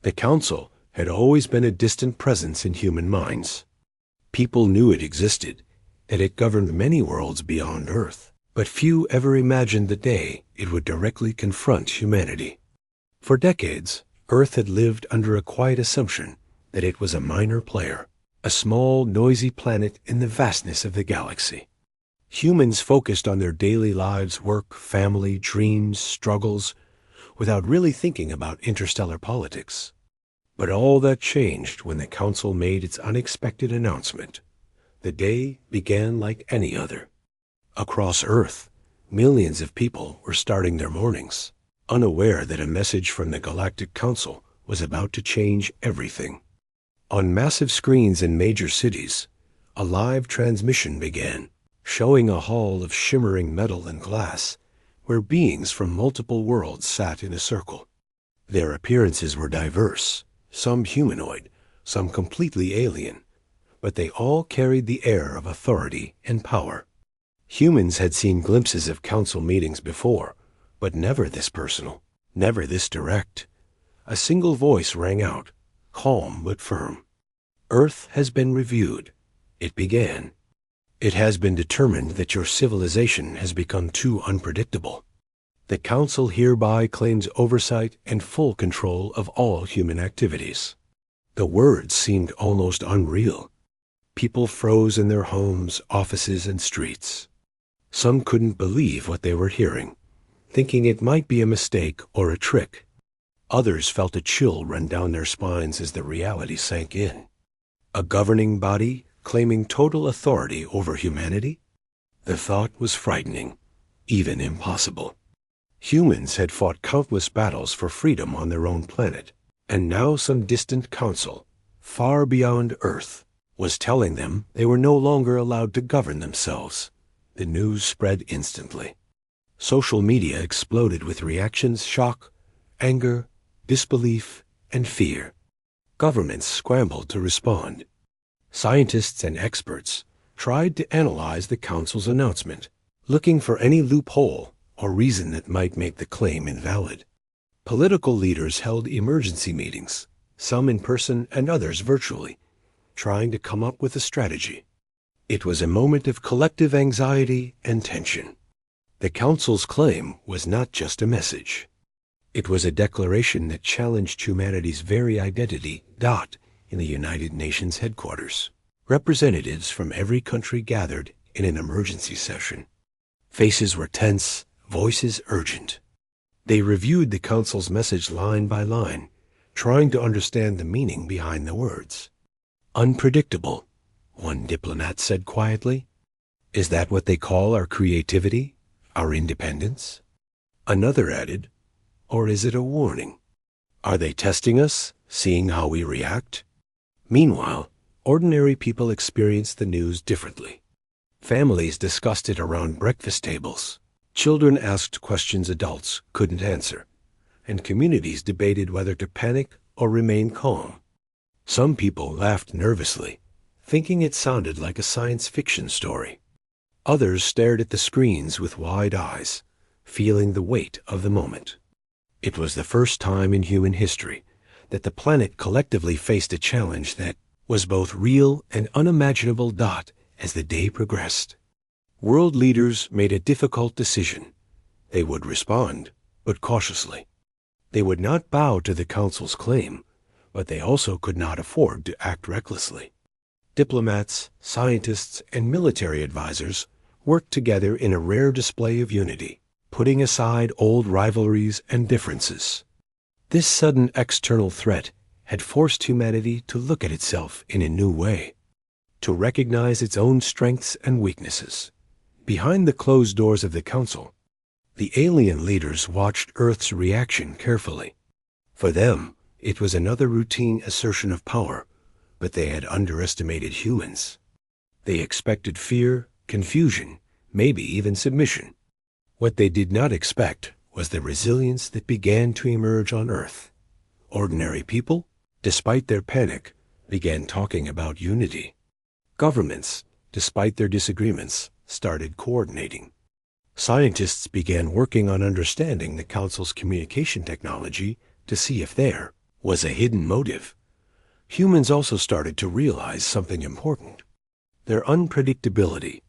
The council had always been a distant presence in human minds. People knew it existed, that it governed many worlds beyond Earth, but few ever imagined the day it would directly confront humanity. For decades, Earth had lived under a quiet assumption that it was a minor player, a small, noisy planet in the vastness of the galaxy. Humans focused on their daily lives, work, family, dreams, struggles, without really thinking about interstellar politics. But all that changed when the council made its unexpected announcement. The day began like any other. Across Earth, millions of people were starting their mornings, unaware that a message from the Galactic Council was about to change everything. On massive screens in major cities, a live transmission began, showing a hall of shimmering metal and glass, where beings from multiple worlds sat in a circle. Their appearances were diverse, some humanoid, some completely alien, but they all carried the air of authority and power. Humans had seen glimpses of council meetings before, but never this personal, never this direct. A single voice rang out, calm but firm. Earth has been reviewed. It began. It has been determined that your civilization has become too unpredictable. The Council hereby claims oversight and full control of all human activities. The words seemed almost unreal. People froze in their homes, offices, and streets. Some couldn't believe what they were hearing, thinking it might be a mistake or a trick. Others felt a chill run down their spines as the reality sank in. A governing body claiming total authority over humanity? The thought was frightening, even impossible. Humans had fought countless battles for freedom on their own planet, and now some distant council, far beyond Earth, was telling them they were no longer allowed to govern themselves. The news spread instantly. Social media exploded with reactions: shock, anger, disbelief, and fear. Governments scrambled to respond. Scientists and experts tried to analyze the Council's announcement, looking for any loophole or reason that might make the claim invalid. Political leaders held emergency meetings, some in person and others virtually, trying to come up with a strategy. It was a moment of collective anxiety and tension. The Council's claim was not just a message. It was a declaration that challenged humanity's very identity. In the United Nations headquarters, representatives from every country gathered in an emergency session. Faces were tense, voices urgent. They reviewed the Council's message line by line, trying to understand the meaning behind the words. Unpredictable, one diplomat said quietly. Is that what they call our creativity, our independence? Another added, or is it a warning? Are they testing us, seeing how we react? Meanwhile, ordinary people experienced the news differently. Families discussed it around breakfast tables. Children asked questions adults couldn't answer, and communities debated whether to panic or remain calm. Some people laughed nervously, thinking it sounded like a science fiction story. Others stared at the screens with wide eyes, feeling the weight of the moment. It was the first time in human history that the planet collectively faced a challenge that was both real and unimaginable. As the day progressed, world leaders made a difficult decision. They would respond, but cautiously. They would not bow to the Council's claim, but they also could not afford to act recklessly. Diplomats, scientists, and military advisors worked together in a rare display of unity, putting aside old rivalries and differences. This sudden external threat had forced humanity to look at itself in a new way, to recognize its own strengths and weaknesses. Behind the closed doors of the Council, the alien leaders watched Earth's reaction carefully. For them, it was another routine assertion of power, but they had underestimated humans. They expected fear, confusion, maybe even submission. What they did not expect was the resilience that began to emerge on Earth. Ordinary people, despite their panic, began talking about unity. Governments, despite their disagreements, started coordinating. Scientists began working on understanding the Council's communication technology to see if there was a hidden motive. Humans also started to realize something important. Their unpredictability,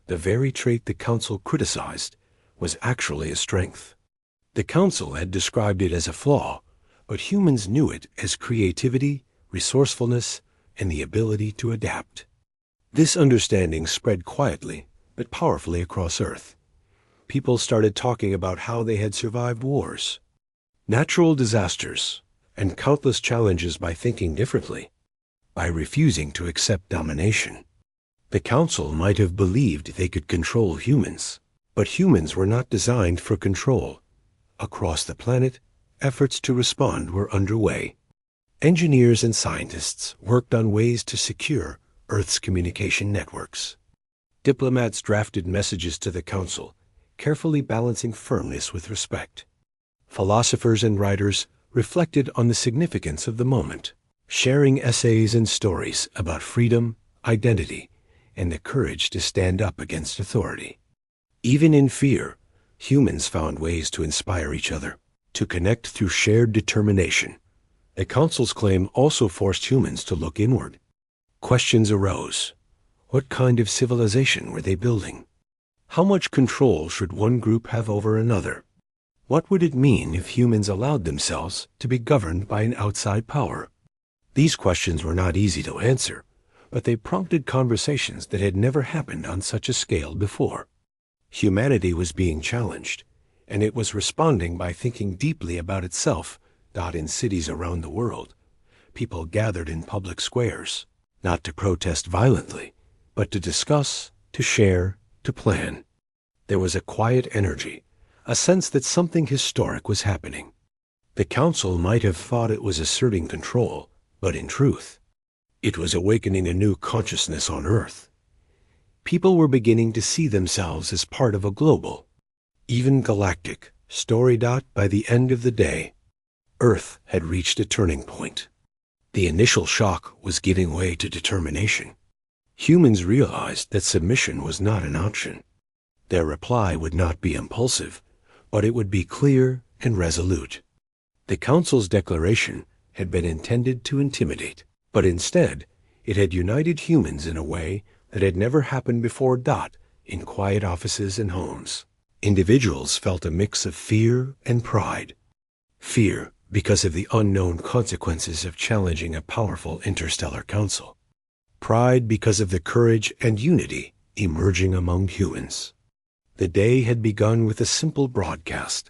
the very trait the Council criticized, was actually a strength. The Council had described it as a flaw, but humans knew it as creativity, resourcefulness, and the ability to adapt. This understanding spread quietly but powerfully across Earth. People started talking about how they had survived wars, natural disasters, and countless challenges by thinking differently, by refusing to accept domination. The Council might have believed they could control humans, but humans were not designed for control. Across the planet, efforts to respond were underway. Engineers and scientists worked on ways to secure Earth's communication networks. Diplomats drafted messages to the Council, carefully balancing firmness with respect. Philosophers and writers reflected on the significance of the moment, sharing essays and stories about freedom, identity, and the courage to stand up against authority. Even in fear, humans found ways to inspire each other, to connect through shared determination. The Council's claim also forced humans to look inward. Questions arose. What kind of civilization were they building? How much control should one group have over another? What would it mean if humans allowed themselves to be governed by an outside power? These questions were not easy to answer, but they prompted conversations that had never happened on such a scale before. Humanity was being challenged, and it was responding by thinking deeply about itself. In cities around the world, people gathered in public squares, not to protest violently, but to discuss, to share, to plan. There was a quiet energy, a sense that something historic was happening. The Council might have thought it was asserting control, but in truth, it was awakening a new consciousness on Earth. People were beginning to see themselves as part of a global, even galactic, story. By the end of the day, Earth had reached a turning point. The initial shock was giving way to determination. Humans realized that submission was not an option. Their reply would not be impulsive, but it would be clear and resolute. The Council's declaration had been intended to intimidate, but instead it had united humans in a way that had never happened before. In quiet offices and homes, individuals felt a mix of fear and pride. Fear because of the unknown consequences of challenging a powerful interstellar council. Pride because of the courage and unity emerging among humans. The day had begun with a simple broadcast,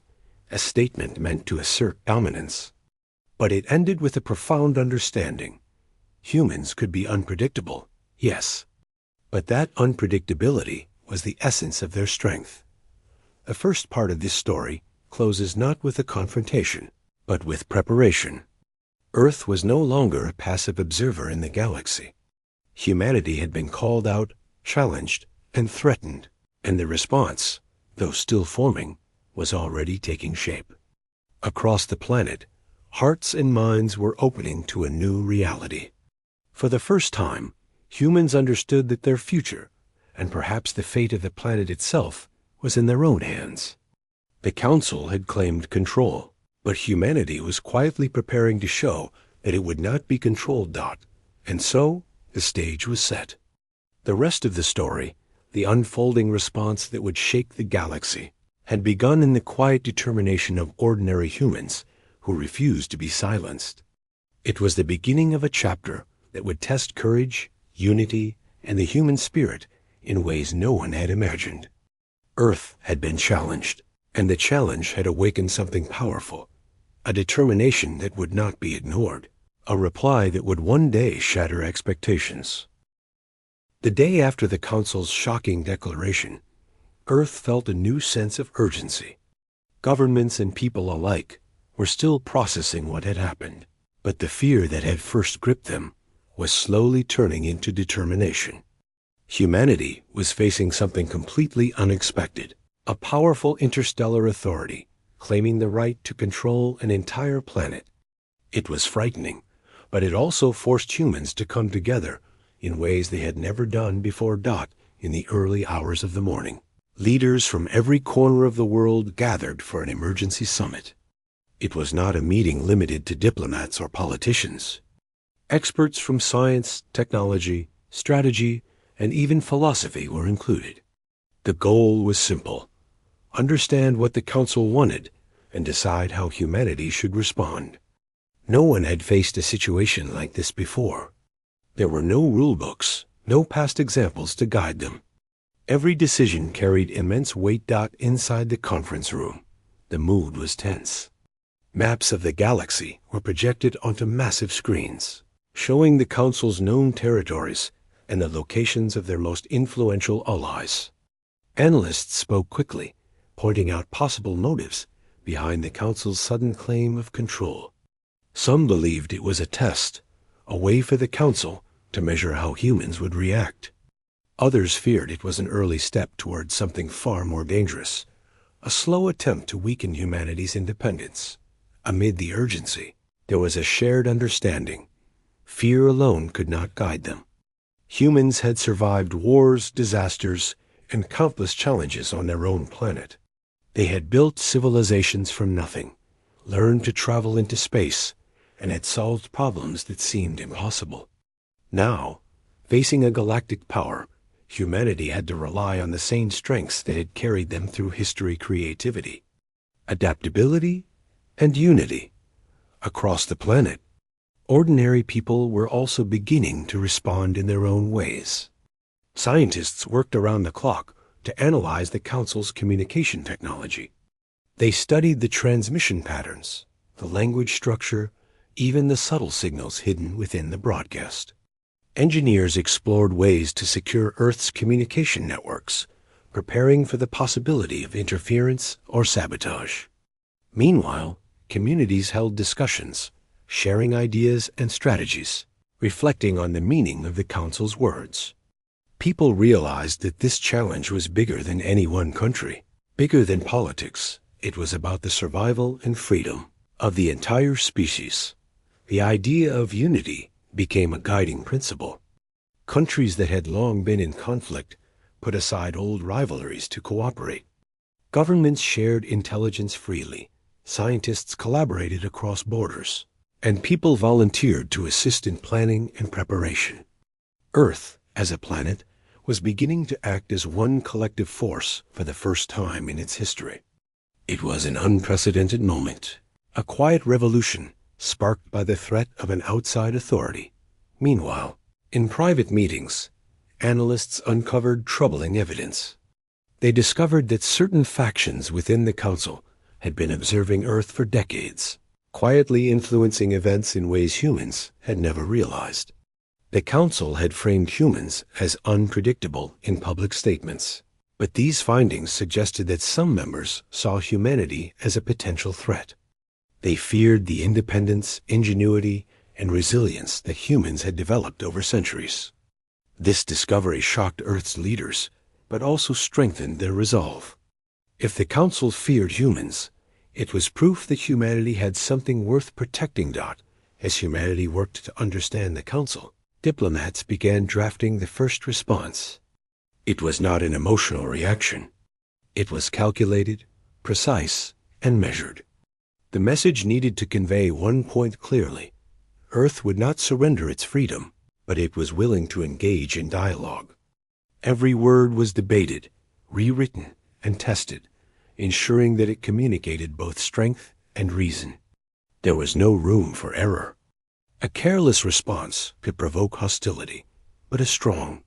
a statement meant to assert dominance. But it ended with a profound understanding. Humans could be unpredictable, yes, but that unpredictability was the essence of their strength. The first part of this story closes not with a confrontation, but with preparation. Earth was no longer a passive observer in the galaxy. Humanity had been called out, challenged, and threatened, and the response, though still forming, was already taking shape. Across the planet, hearts and minds were opening to a new reality. For the first time, humans understood that their future, and perhaps the fate of the planet itself, was in their own hands. The Council had claimed control, but humanity was quietly preparing to show that it would not be controlled. And so, the stage was set. The rest of the story, the unfolding response that would shake the galaxy, had begun in the quiet determination of ordinary humans who refused to be silenced. It was the beginning of a chapter that would test courage, unity, and the human spirit in ways no one had imagined. Earth had been challenged, and the challenge had awakened something powerful, a determination that would not be ignored, a reply that would one day shatter expectations. The day after the Council's shocking declaration, Earth felt a new sense of urgency. Governments and people alike were still processing what had happened, but the fear that had first gripped them was slowly turning into determination. Humanity was facing something completely unexpected, a powerful interstellar authority claiming the right to control an entire planet. It was frightening, but it also forced humans to come together in ways they had never done before. In the early hours of the morning, leaders from every corner of the world gathered for an emergency summit. It was not a meeting limited to diplomats or politicians. Experts from science, technology, strategy, and even philosophy were included. The goal was simple: understand what the Council wanted and decide how humanity should respond. No one had faced a situation like this before. There were no rule books, no past examples to guide them. Every decision carried immense weight. Inside the conference room, the mood was tense. Maps of the galaxy were projected onto massive screens, showing the Council's known territories and the locations of their most influential allies. Analysts spoke quickly, pointing out possible motives behind the Council's sudden claim of control. Some believed it was a test, a way for the Council to measure how humans would react. Others feared it was an early step towards something far more dangerous, a slow attempt to weaken humanity's independence. Amid the urgency, there was a shared understanding. Fear alone could not guide them. Humans had survived wars, disasters, and countless challenges on their own planet. They had built civilizations from nothing, learned to travel into space, and had solved problems that seemed impossible. Now, facing a galactic power, humanity had to rely on the same strengths that had carried them through history: creativity, adaptability, and unity. Across the planet, ordinary people were also beginning to respond in their own ways. Scientists worked around the clock to analyze the Council's communication technology. They studied the transmission patterns, the language structure, even the subtle signals hidden within the broadcast. Engineers explored ways to secure Earth's communication networks, preparing for the possibility of interference or sabotage. Meanwhile, communities held discussions, sharing ideas and strategies, reflecting on the meaning of the Council's words. People realized that this challenge was bigger than any one country, bigger than politics. It was about the survival and freedom of the entire species. The idea of unity became a guiding principle. Countries that had long been in conflict put aside old rivalries to cooperate. Governments shared intelligence freely, scientists collaborated across borders, and people volunteered to assist in planning and preparation. Earth, as a planet, was beginning to act as one collective force for the first time in its history. It was an unprecedented moment, a quiet revolution sparked by the threat of an outside authority. Meanwhile, in private meetings, analysts uncovered troubling evidence. They discovered that certain factions within the Council had been observing Earth for decades, quietly influencing events in ways humans had never realized. The Council had framed humans as unpredictable in public statements, but these findings suggested that some members saw humanity as a potential threat. They feared the independence, ingenuity, and resilience that humans had developed over centuries. This discovery shocked Earth's leaders, but also strengthened their resolve. If the Council feared humans, it was proof that humanity had something worth protecting. As humanity worked to understand the Council, diplomats began drafting the first response. It was not an emotional reaction. It was calculated, precise, and measured. The message needed to convey one point clearly: Earth would not surrender its freedom, but it was willing to engage in dialogue. Every word was debated, rewritten, and tested, ensuring that it communicated both strength and reason. There was no room for error. A careless response could provoke hostility, but a strong,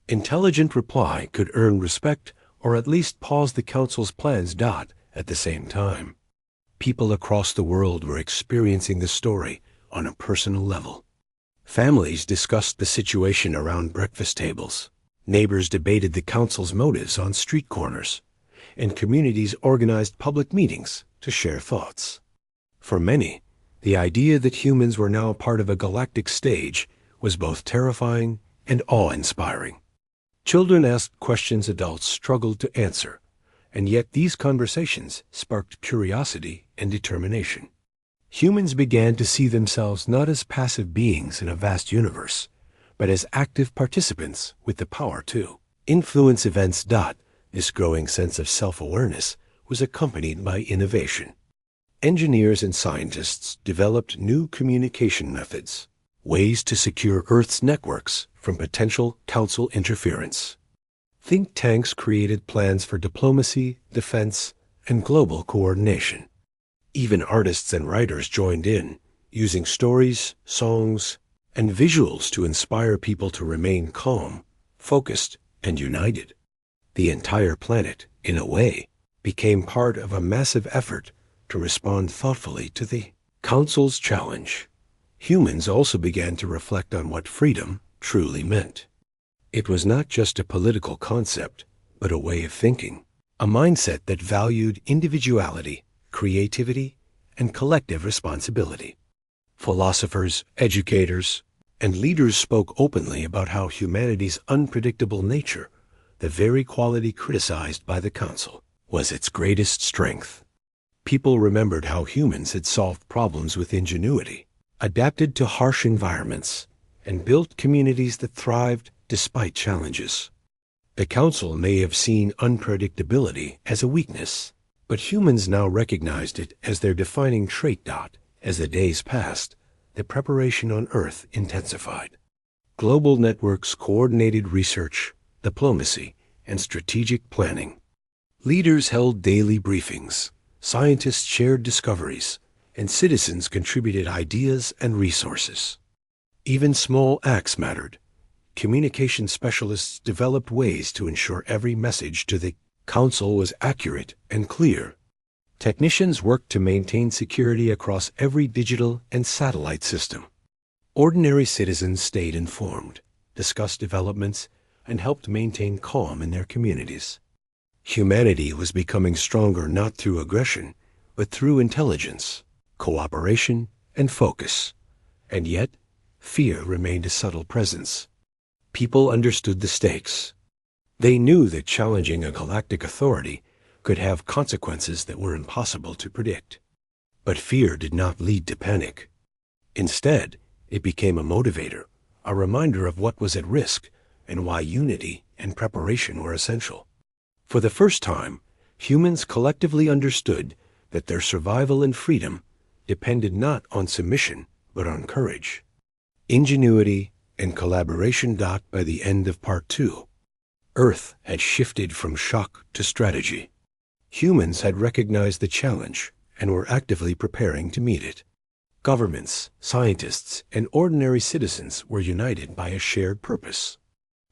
intelligent reply could earn respect or at least pause the Council's plans. At the same time, people across the world were experiencing the story on a personal level. Families discussed the situation around breakfast tables. Neighbors debated the Council's motives on street corners, and communities organized public meetings to share thoughts. For many, the idea that humans were now part of a galactic stage was both terrifying and awe-inspiring. Children asked questions adults struggled to answer, and yet these conversations sparked curiosity and determination. Humans began to see themselves not as passive beings in a vast universe, but as active participants with the power to influence events. This growing sense of self-awareness was accompanied by innovation. Engineers and scientists developed new communication methods, ways to secure Earth's networks from potential Council interference. Think tanks created plans for diplomacy, defense, and global coordination. Even artists and writers joined in, using stories, songs, and visuals to inspire people to remain calm, focused, and united. The entire planet, in a way, became part of a massive effort to respond thoughtfully to the Council's challenge. Humans also began to reflect on what freedom truly meant. It was not just a political concept, but a way of thinking, a mindset that valued individuality, creativity, and collective responsibility. Philosophers, educators, and leaders spoke openly about how humanity's unpredictable nature, the very quality criticized by the Council, was its greatest strength. People remembered how humans had solved problems with ingenuity, adapted to harsh environments, and built communities that thrived despite challenges. The Council may have seen unpredictability as a weakness, but humans now recognized it as their defining trait. As the days passed, the preparation on Earth intensified. Global networks coordinated research, diplomacy, and strategic planning. Leaders held daily briefings, scientists shared discoveries, and citizens contributed ideas and resources. Even small acts mattered. Communication specialists developed ways to ensure every message to the Council was accurate and clear. Technicians worked to maintain security across every digital and satellite system. Ordinary citizens stayed informed, discussed developments, and helped maintain calm in their communities. Humanity was becoming stronger not through aggression, but through intelligence, cooperation, and focus. And yet, fear remained a subtle presence. People understood the stakes. They knew that challenging a galactic authority could have consequences that were impossible to predict. But fear did not lead to panic. Instead, it became a motivator, a reminder of what was at risk and why unity and preparation were essential. For the first time, humans collectively understood that their survival and freedom depended not on submission, but on courage, ingenuity, and collaboration. By the end of Part 2, Earth had shifted from shock to strategy. Humans had recognized the challenge and were actively preparing to meet it. Governments, scientists, and ordinary citizens were united by a shared purpose.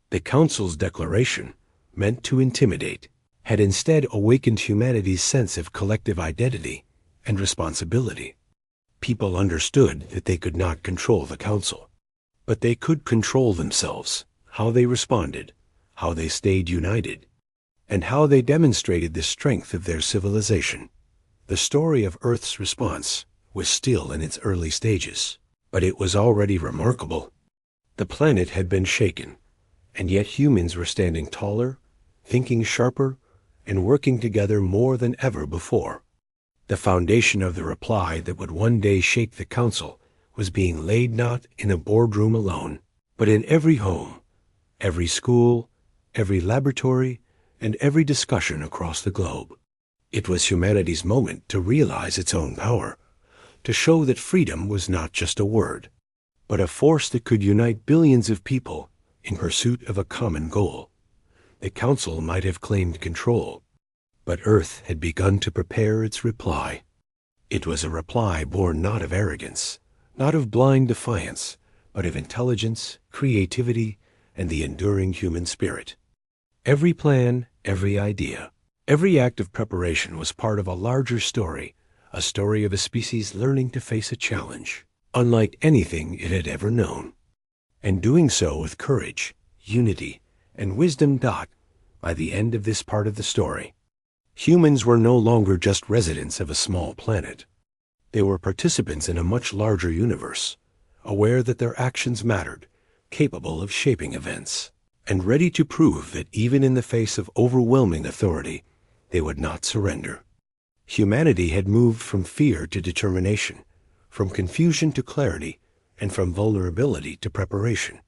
The Council's declaration, meant to intimidate, had instead awakened humanity's sense of collective identity and responsibility. People understood that they could not control the Council, but they could control themselves, how they responded, how they stayed united, and how they demonstrated the strength of their civilization. The story of Earth's response was still in its early stages, but it was already remarkable. The planet had been shaken, and yet humans were standing taller, thinking sharper, and working together more than ever before. The foundation of the reply that would one day shake the Council was being laid not in a boardroom alone, but in every home, every school, every laboratory, and every discussion across the globe. It was humanity's moment to realize its own power, to show that freedom was not just a word, but a force that could unite billions of people in pursuit of a common goal. The Council might have claimed control, but Earth had begun to prepare its reply. It was a reply born not of arrogance, not of blind defiance, but of intelligence, creativity, and the enduring human spirit. Every plan, every idea, every act of preparation was part of a larger story, a story of a species learning to face a challenge, unlike anything it had ever known, and doing so with courage, unity, and wisdom. By the end of this part of the story, humans were no longer just residents of a small planet. They were participants in a much larger universe, aware that their actions mattered, capable of shaping events, and ready to prove that even in the face of overwhelming authority, they would not surrender. Humanity had moved from fear to determination, from confusion to clarity, and from vulnerability to preparation.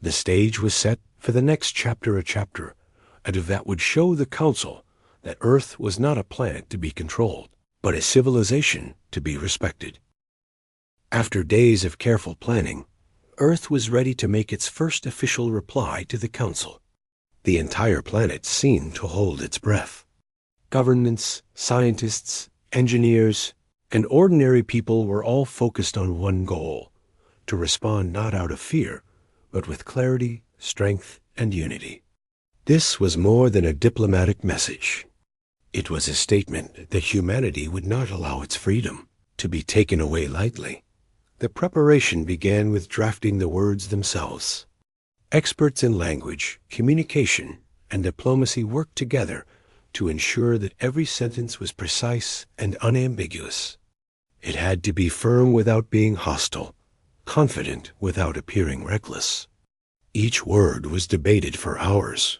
The stage was set for the next chapter, a chapter that would show the Council that Earth was not a planet to be controlled, but a civilization to be respected. After days of careful planning, Earth was ready to make its first official reply to the Council. The entire planet seemed to hold its breath. Governments, scientists, engineers, and ordinary people were all focused on one goal: to respond not out of fear, but with clarity, strength, and unity. This was more than a diplomatic message. It was a statement that humanity would not allow its freedom to be taken away lightly. The preparation began with drafting the words themselves. Experts in language, communication, and diplomacy worked together to ensure that every sentence was precise and unambiguous. It had to be firm without being hostile, confident without appearing reckless. Each word was debated for hours.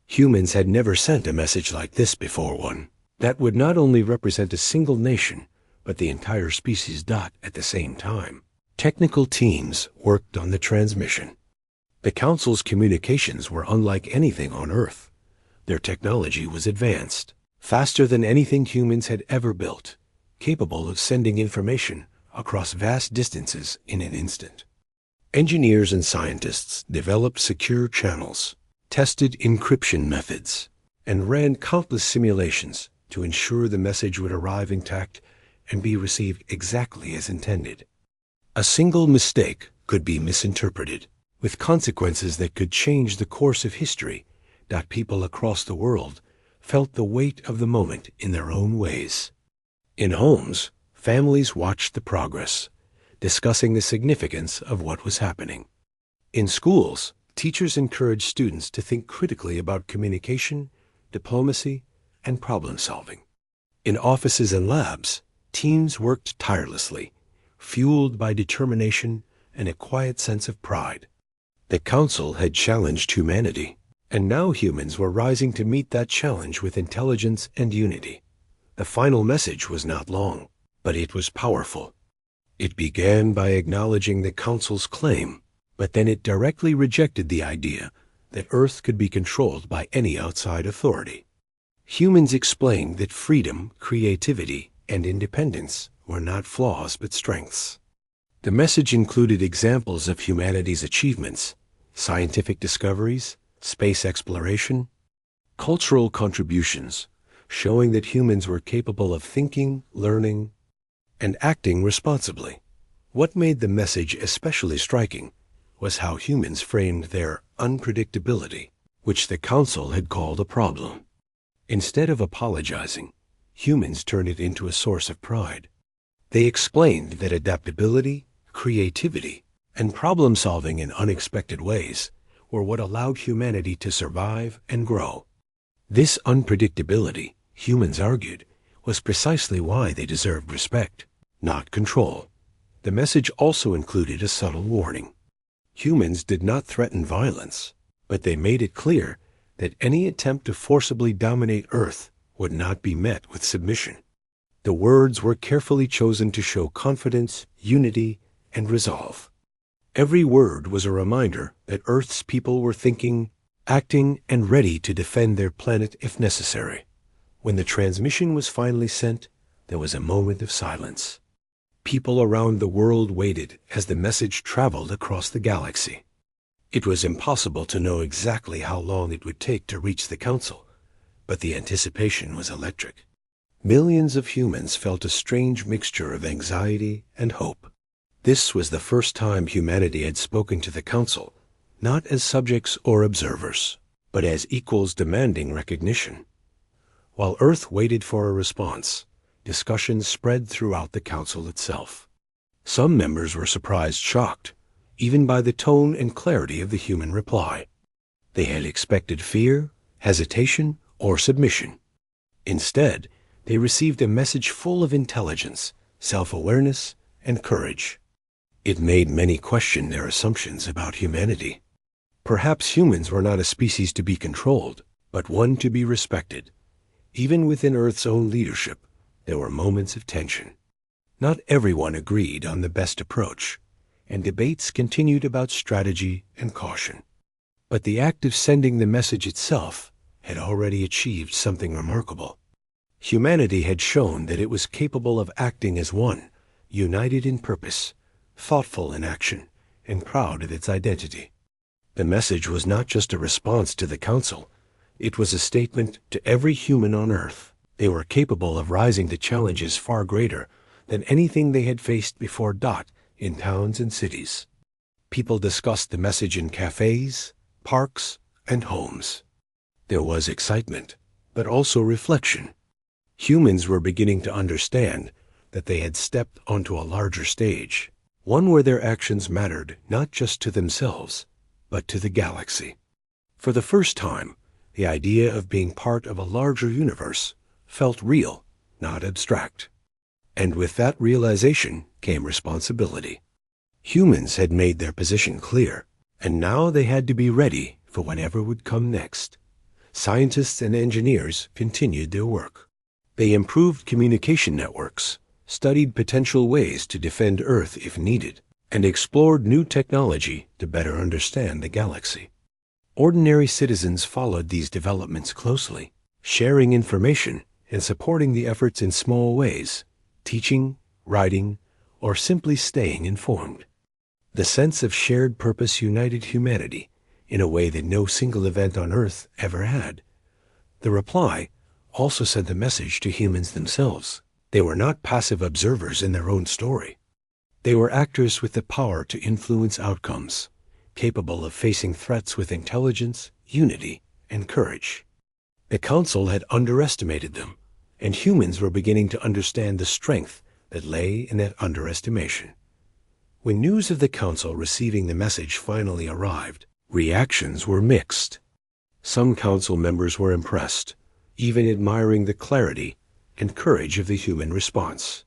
Humans had never sent a message like this before, one that would not only represent a single nation, but the entire species. At the same time, technical teams worked on the transmission. The Council's communications were unlike anything on Earth. Their technology was advanced, faster than anything humans had ever built, capable of sending information across vast distances in an instant. Engineers and scientists developed secure channels, tested encryption methods, and ran countless simulations to ensure the message would arrive intact and be received exactly as intended. A single mistake could be misinterpreted, with consequences that could change the course of history. People across the world felt the weight of the moment in their own ways. In homes, families watched the progress, discussing the significance of what was happening. In schools, teachers encouraged students to think critically about communication, diplomacy, and problem solving. In offices and labs, teams worked tirelessly, fueled by determination and a quiet sense of pride. The Council had challenged humanity, and now humans were rising to meet that challenge with intelligence and unity. The final message was not long, but it was powerful. It began by acknowledging the Council's claim, but then it directly rejected the idea that Earth could be controlled by any outside authority. Humans explained that freedom, creativity, and independence were not flaws but strengths. The message included examples of humanity's achievements, scientific discoveries, space exploration, cultural contributions, showing that humans were capable of thinking, learning, and acting responsibly. What made the message especially striking was how humans framed their unpredictability, which the Council had called a problem. Instead of apologizing, humans turned it into a source of pride. They explained that adaptability, creativity, and problem-solving in unexpected ways were what allowed humanity to survive and grow. This unpredictability, humans argued, was precisely why they deserved respect, not control. The message also included a subtle warning. Humans did not threaten violence, but they made it clear that any attempt to forcibly dominate Earth would not be met with submission. The words were carefully chosen to show confidence, unity, and resolve. Every word was a reminder that Earth's people were thinking, acting, and ready to defend their planet if necessary. When the transmission was finally sent, there was a moment of silence. People around the world waited as the message traveled across the galaxy. It was impossible to know exactly how long it would take to reach the Council, but the anticipation was electric. Millions of humans felt a strange mixture of anxiety and hope. This was the first time humanity had spoken to the Council, not as subjects or observers, but as equals demanding recognition. While Earth waited for a response, discussions spread throughout the Council itself. Some members were shocked, even by the tone and clarity of the human reply. They had expected fear, hesitation, or submission. Instead, they received a message full of intelligence, self-awareness, and courage. It made many question their assumptions about humanity. Perhaps humans were not a species to be controlled, but one to be respected. Even within Earth's own leadership, there were moments of tension. Not everyone agreed on the best approach, and debates continued about strategy and caution. But the act of sending the message itself had already achieved something remarkable. Humanity had shown that it was capable of acting as one, united in purpose, thoughtful in action, and proud of its identity. The message was not just a response to the Council. It was a statement to every human on Earth. They were capable of rising to challenges far greater than anything they had faced before. In towns and cities, people discussed the message in cafes, parks, and homes. There was excitement, but also reflection. Humans were beginning to understand that they had stepped onto a larger stage, one where their actions mattered not just to themselves, but to the galaxy. For the first time, the idea of being part of a larger universe felt real, not abstract. And with that realization came responsibility. Humans had made their position clear, and now they had to be ready for whatever would come next. Scientists and engineers continued their work. They improved communication networks, studied potential ways to defend Earth if needed, and explored new technology to better understand the galaxy. Ordinary citizens followed these developments closely, sharing information and supporting the efforts in small ways, teaching, writing, or simply staying informed. The sense of shared purpose united humanity in a way that no single event on Earth ever had. The reply also sent a message to humans themselves. They were not passive observers in their own story. They were actors with the power to influence outcomes, capable of facing threats with intelligence, unity, and courage. The Council had underestimated them, and humans were beginning to understand the strength that lay in that underestimation. When news of the Council receiving the message finally arrived, reactions were mixed. Some Council members were impressed, even admiring the clarity and courage of the human response.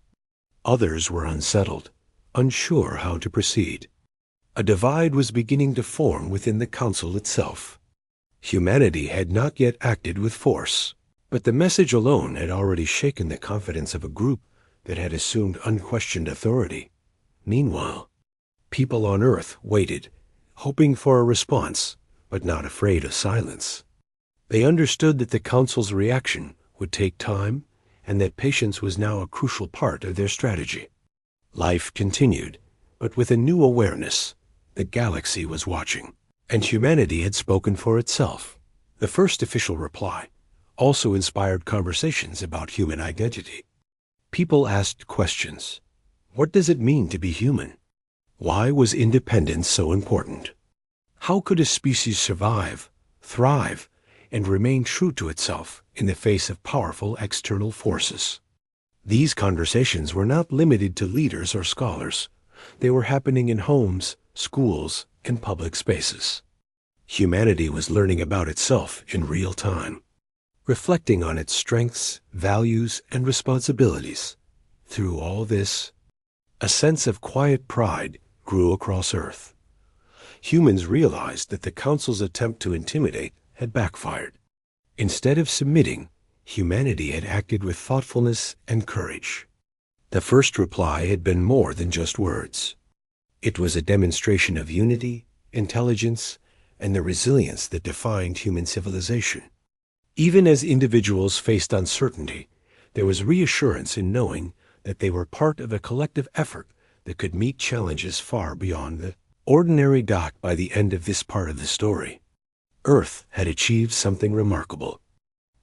Others were unsettled, unsure how to proceed. A divide was beginning to form within the Council itself. Humanity had not yet acted with force, but the message alone had already shaken the confidence of a group that had assumed unquestioned authority. Meanwhile, people on Earth waited, hoping for a response, but not afraid of silence. They understood that the Council's reaction would take time, and that patience was now a crucial part of their strategy. Life continued, but with a new awareness. The galaxy was watching, and humanity had spoken for itself. The first official reply also inspired conversations about human identity. People asked questions. What does it mean to be human? Why was independence so important? How could a species survive, thrive, and remain true to itself in the face of powerful external forces? These conversations were not limited to leaders or scholars. They were happening in homes, schools, and public spaces. Humanity was learning about itself in real time, reflecting on its strengths, values, and responsibilities. Through all this, a sense of quiet pride grew across Earth. Humans realized that the Council's attempt to intimidate had backfired. Instead of submitting, humanity had acted with thoughtfulness and courage. The first reply had been more than just words. It was a demonstration of unity, intelligence, and the resilience that defined human civilization. Even as individuals faced uncertainty, there was reassurance in knowing that they were part of a collective effort that could meet challenges far beyond the ordinary. By the end of this part of the story, Earth had achieved something remarkable.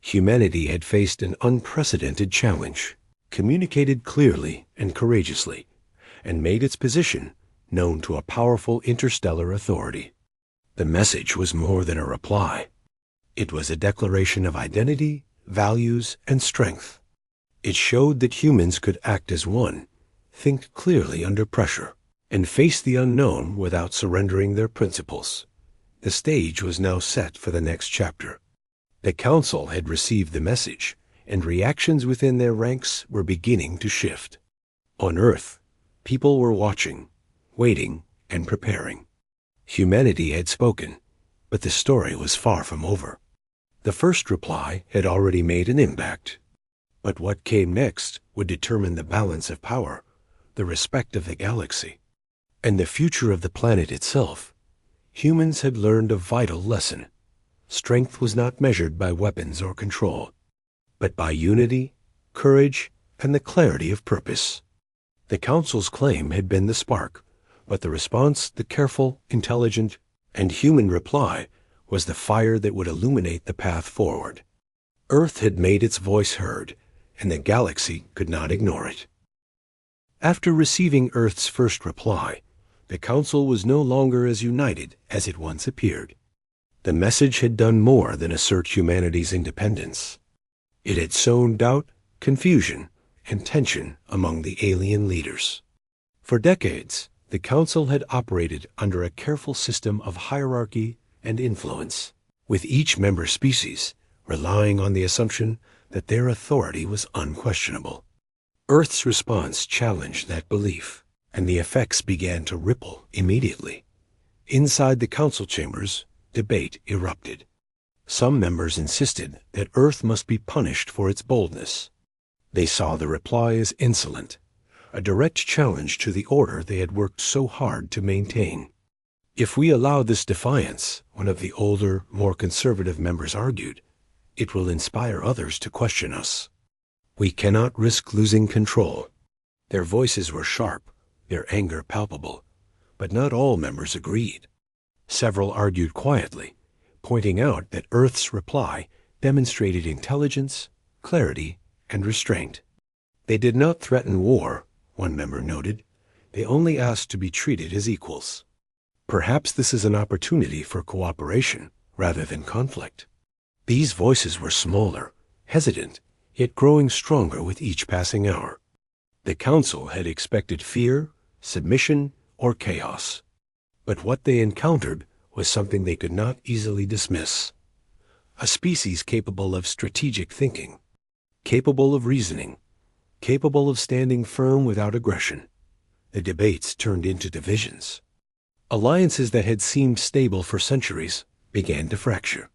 Humanity had faced an unprecedented challenge, communicated clearly and courageously, and made its position known to a powerful interstellar authority. The message was more than a reply. It was a declaration of identity, values, and strength. It showed that humans could act as one, think clearly under pressure, and face the unknown without surrendering their principles. The stage was now set for the next chapter. The Council had received the message, and reactions within their ranks were beginning to shift. On Earth, people were watching, waiting, and preparing. Humanity had spoken, but the story was far from over. The first reply had already made an impact. But what came next would determine the balance of power, the respect of the galaxy, and the future of the planet itself. Humans had learned a vital lesson. Strength was not measured by weapons or control, but by unity, courage, and the clarity of purpose. The Council's claim had been the spark, but the response, the careful, intelligent, and human reply, was the fire that would illuminate the path forward. Earth had made its voice heard, and the galaxy could not ignore it. After receiving Earth's first reply, the Council was no longer as united as it once appeared. The message had done more than assert humanity's independence. It had sown doubt, confusion, and tension among the alien leaders. For decades, the Council had operated under a careful system of hierarchy and influence, with each member species relying on the assumption that their authority was unquestionable. Earth's response challenged that belief, and the effects began to ripple immediately. Inside the Council chambers, debate erupted. Some members insisted that Earth must be punished for its boldness. They saw the reply as insolent, a direct challenge to the order they had worked so hard to maintain. If we allow this defiance, one of the older, more conservative members argued, it will inspire others to question us. We cannot risk losing control. Their voices were sharp, their anger palpable, but not all members agreed. Several argued quietly, pointing out that Earth's reply demonstrated intelligence, clarity, and restraint. They did not threaten war, one member noted. They only asked to be treated as equals. Perhaps this is an opportunity for cooperation rather than conflict. These voices were smaller, hesitant, yet growing stronger with each passing hour. The Council had expected fear, submission, or chaos. But what they encountered was something they could not easily dismiss. A species capable of strategic thinking, capable of reasoning, capable of standing firm without aggression. The debates turned into divisions. Alliances that had seemed stable for centuries began to fracture.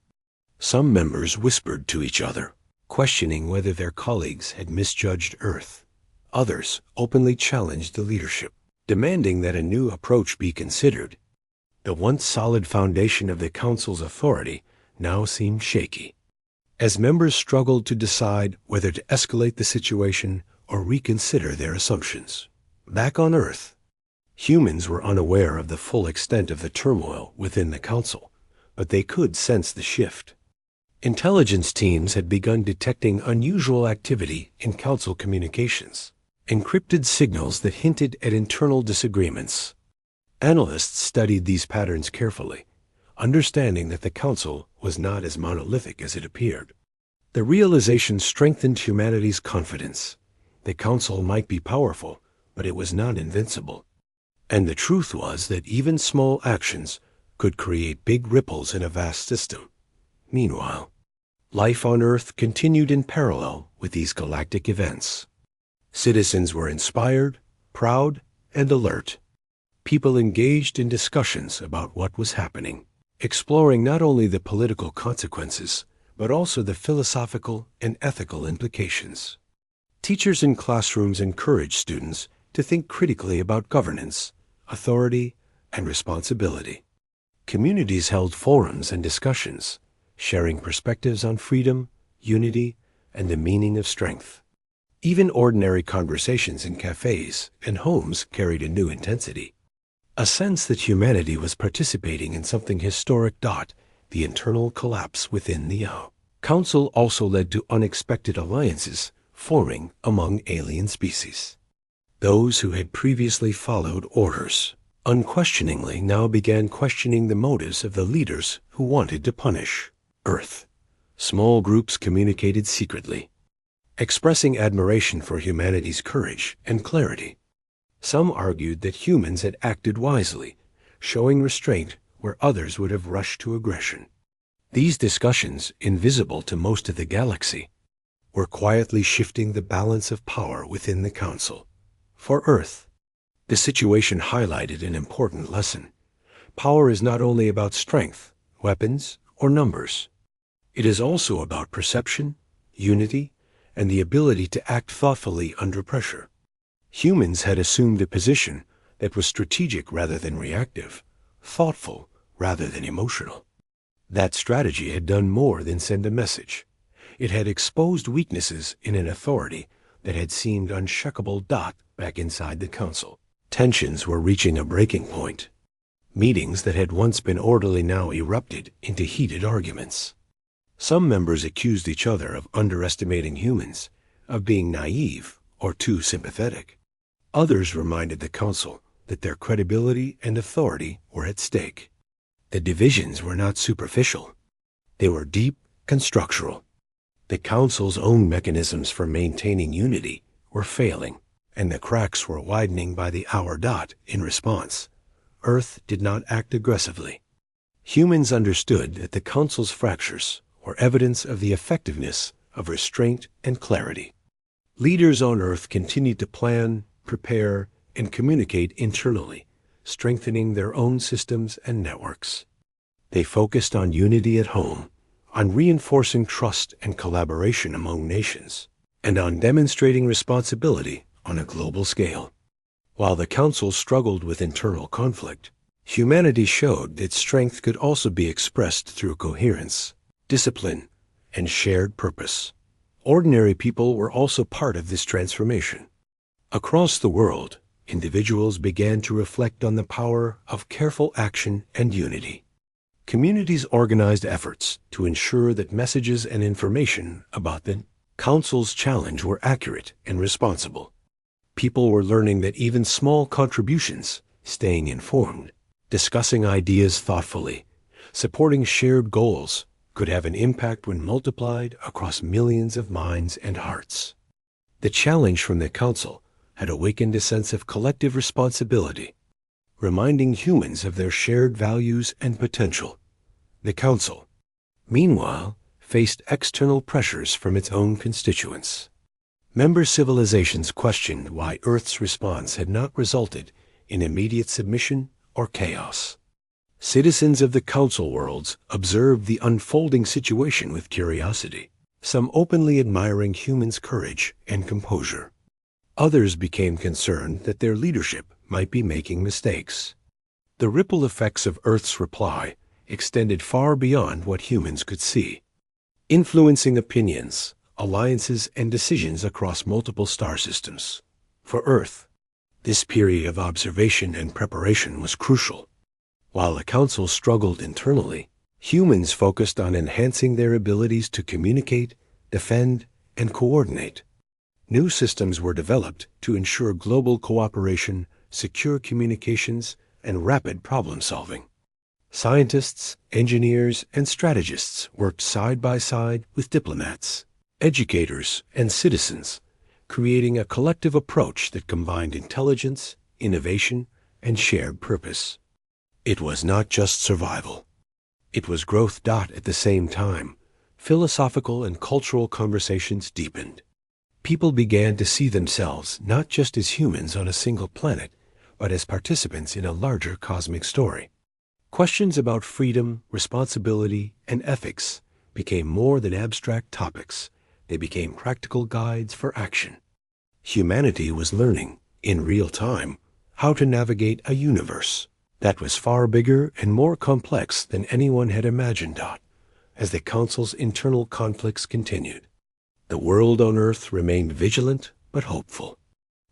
Some members whispered to each other, questioning whether their colleagues had misjudged Earth. Others openly challenged the leadership, demanding that a new approach be considered. The once solid foundation of the Council's authority now seemed shaky. As members struggled to decide whether to escalate the situation or reconsider their assumptions. Back on Earth, humans were unaware of the full extent of the turmoil within the Council, but they could sense the shift. Intelligence teams had begun detecting unusual activity in Council communications, encrypted signals that hinted at internal disagreements. Analysts studied these patterns carefully, understanding that the Council was not as monolithic as it appeared. The realization strengthened humanity's confidence. The Council might be powerful, but it was not invincible. And the truth was that even small actions could create big ripples in a vast system. Meanwhile, life on Earth continued in parallel with these galactic events. Citizens were inspired, proud, and alert. People engaged in discussions about what was happening, exploring not only the political consequences, but also the philosophical and ethical implications. Teachers in classrooms encouraged students to think critically about governance, authority, and responsibility. Communities held forums and discussions, sharing perspectives on freedom, unity, and the meaning of strength. Even ordinary conversations in cafes and homes carried a new intensity. A sense that humanity was participating in something historic. The internal collapse within the Council also led to unexpected alliances forming among alien species. Those who had previously followed orders unquestioningly now began questioning the motives of the leaders who wanted to punish Earth. Small groups communicated secretly, expressing admiration for humanity's courage and clarity. Some argued that humans had acted wisely, showing restraint where others would have rushed to aggression. These discussions, invisible to most of the galaxy, were quietly shifting the balance of power within the Council. For Earth, the situation highlighted an important lesson. Power is not only about strength, weapons, or numbers. It is also about perception, unity, and the ability to act thoughtfully under pressure. Humans had assumed a position that was strategic rather than reactive, thoughtful rather than emotional. That strategy had done more than send a message. It had exposed weaknesses in an authority that had seemed unshakable. Back inside the council, tensions were reaching a breaking point. Meetings that had once been orderly now erupted into heated arguments. Some members accused each other of underestimating humans, of being naive or too sympathetic. Others reminded the council that their credibility and authority were at stake. The divisions were not superficial. They were deep and structural. The council's own mechanisms for maintaining unity were failing, and the cracks were widening by the hour. In response, Earth did not act aggressively. Humans understood that the council's fractures were evidence of the effectiveness of restraint and clarity. Leaders on Earth continued to plan, prepare, and communicate internally, strengthening their own systems and networks. They focused on unity at home, on reinforcing trust and collaboration among nations, and on demonstrating responsibility on a global scale. While the Council struggled with internal conflict, humanity showed that strength could also be expressed through coherence, discipline, and shared purpose. Ordinary people were also part of this transformation. Across the world, individuals began to reflect on the power of careful action and unity. Communities organized efforts to ensure that messages and information about the Council's challenge were accurate and responsible. People were learning that even small contributions, staying informed, discussing ideas thoughtfully, supporting shared goals, could have an impact when multiplied across millions of minds and hearts. The challenge from the Council had awakened a sense of collective responsibility, reminding humans of their shared values and potential. The Council, meanwhile, faced external pressures from its own constituents. Member civilizations questioned why Earth's response had not resulted in immediate submission or chaos. Citizens of the Council worlds observed the unfolding situation with curiosity, some openly admiring humans' courage and composure. Others became concerned that their leadership might be making mistakes. The ripple effects of Earth's reply extended far beyond what humans could see, influencing opinions, alliances, and decisions across multiple star systems. For Earth, this period of observation and preparation was crucial. While the Council struggled internally, humans focused on enhancing their abilities to communicate, defend, and coordinate. New systems were developed to ensure global cooperation, secure communications, and rapid problem-solving. Scientists, engineers, and strategists worked side by side with diplomats, educators, and citizens, creating a collective approach that combined intelligence, innovation, and shared purpose. It was not just survival. It was growth. At the same time, philosophical and cultural conversations deepened. People began to see themselves not just as humans on a single planet, but as participants in a larger cosmic story. Questions about freedom, responsibility, and ethics became more than abstract topics. They became practical guides for action. Humanity was learning, in real time, how to navigate a universe that was far bigger and more complex than anyone had imagined. As the Council's internal conflicts continued, the world on Earth remained vigilant but hopeful.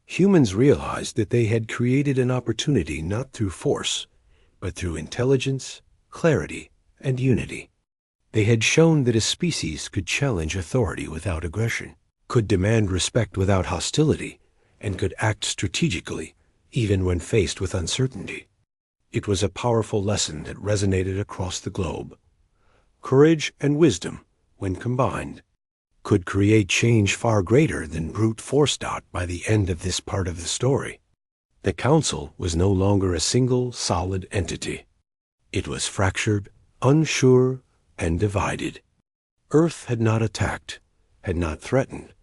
Humans realized that they had created an opportunity not through force, but through intelligence, clarity, and unity. They had shown that a species could challenge authority without aggression, could demand respect without hostility, and could act strategically, even when faced with uncertainty. It was a powerful lesson that resonated across the globe. Courage and wisdom, when combined, could create change far greater than brute force. By the end of this part of the story, the Council was no longer a single, solid entity. It was fractured, unsure, and divided. Earth had not attacked, had not threatened,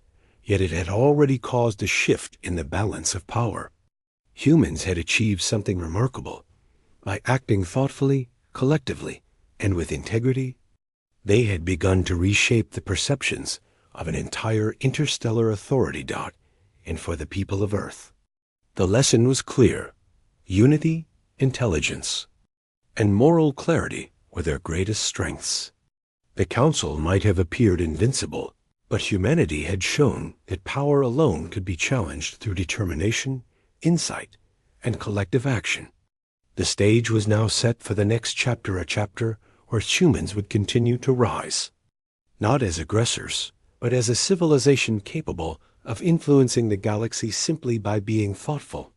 yet it had already caused a shift in the balance of power. Humans had achieved something remarkable. By acting thoughtfully, collectively, and with integrity, they had begun to reshape the perceptions of an entire interstellar authority. And for the people of Earth, the lesson was clear. Unity, intelligence, and moral clarity were their greatest strengths. The Council might have appeared invincible, but humanity had shown that power alone could be challenged through determination, insight, and collective action. The stage was now set for the next chapter, a chapter where humans would continue to rise, not as aggressors, but as a civilization capable of influencing the galaxy simply by being thoughtful,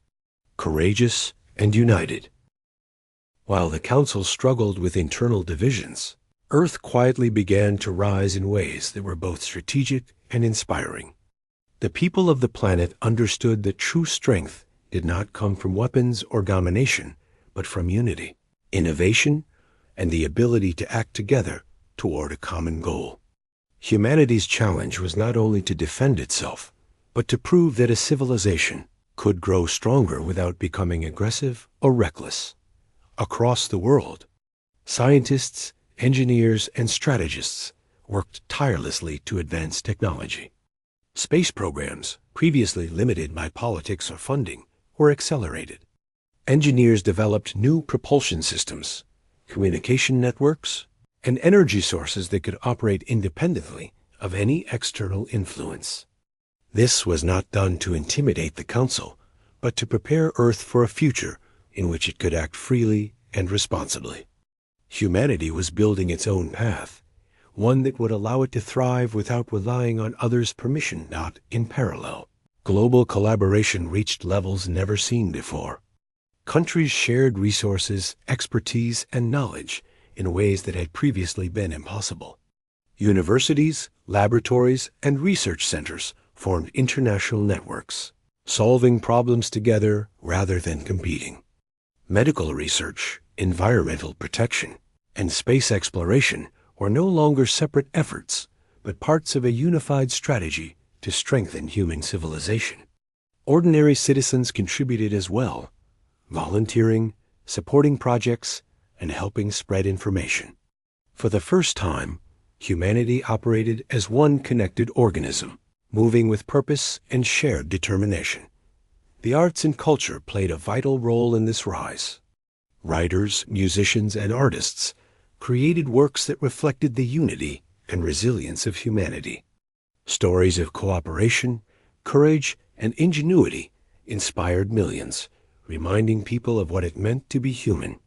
courageous, and united. While the Council struggled with internal divisions, Earth quietly began to rise in ways that were both strategic and inspiring. The people of the planet understood that true strength did not come from weapons or domination, but from unity, innovation, and the ability to act together toward a common goal. Humanity's challenge was not only to defend itself, but to prove that a civilization could grow stronger without becoming aggressive or reckless. Across the world, scientists, engineers, and strategists worked tirelessly to advance technology. Space programs, previously limited by politics or funding, were accelerated. Engineers developed new propulsion systems, communication networks, and energy sources that could operate independently of any external influence. This was not done to intimidate the Council, but to prepare Earth for a future in which it could act freely and responsibly. Humanity was building its own path, one that would allow it to thrive without relying on others' permission, not in parallel. Global collaboration reached levels never seen before. Countries shared resources, expertise, and knowledge in ways that had previously been impossible. Universities, laboratories, and research centers formed international networks, solving problems together rather than competing. Medical research, environmental protection, and space exploration were no longer separate efforts, but parts of a unified strategy to strengthen human civilization. Ordinary citizens contributed as well, volunteering, supporting projects, and helping spread information. For the first time, humanity operated as one connected organism, moving with purpose and shared determination. The arts and culture played a vital role in this rise. Writers, musicians, and artists created works that reflected the unity and resilience of humanity. Stories of cooperation, courage, and ingenuity inspired millions, reminding people of what it meant to be human.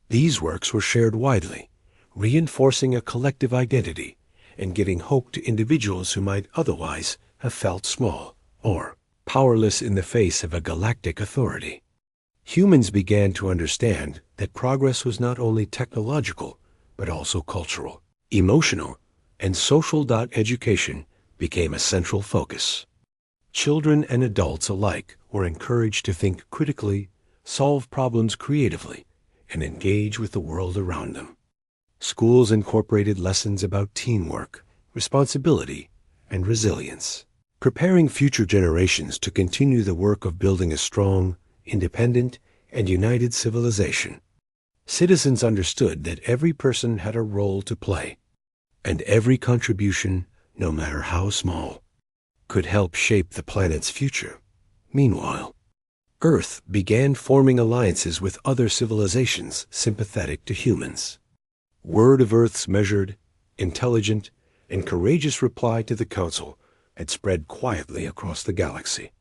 These works were shared widely, reinforcing a collective identity and giving hope to individuals who might otherwise have felt small or powerless in the face of a galactic authority. Humans began to understand that progress was not only technological, but also cultural, emotional, and social. Education became a central focus. Children and adults alike were encouraged to think critically, solve problems creatively, and engage with the world around them. Schools incorporated lessons about teamwork, responsibility, and resilience, preparing future generations to continue the work of building a strong, independent, and united civilization. Citizens understood that every person had a role to play, and every contribution, no matter how small, could help shape the planet's future. Meanwhile, Earth began forming alliances with other civilizations sympathetic to humans. Word of Earth's measured, intelligent, and courageous reply to the Council had spread quietly across the galaxy.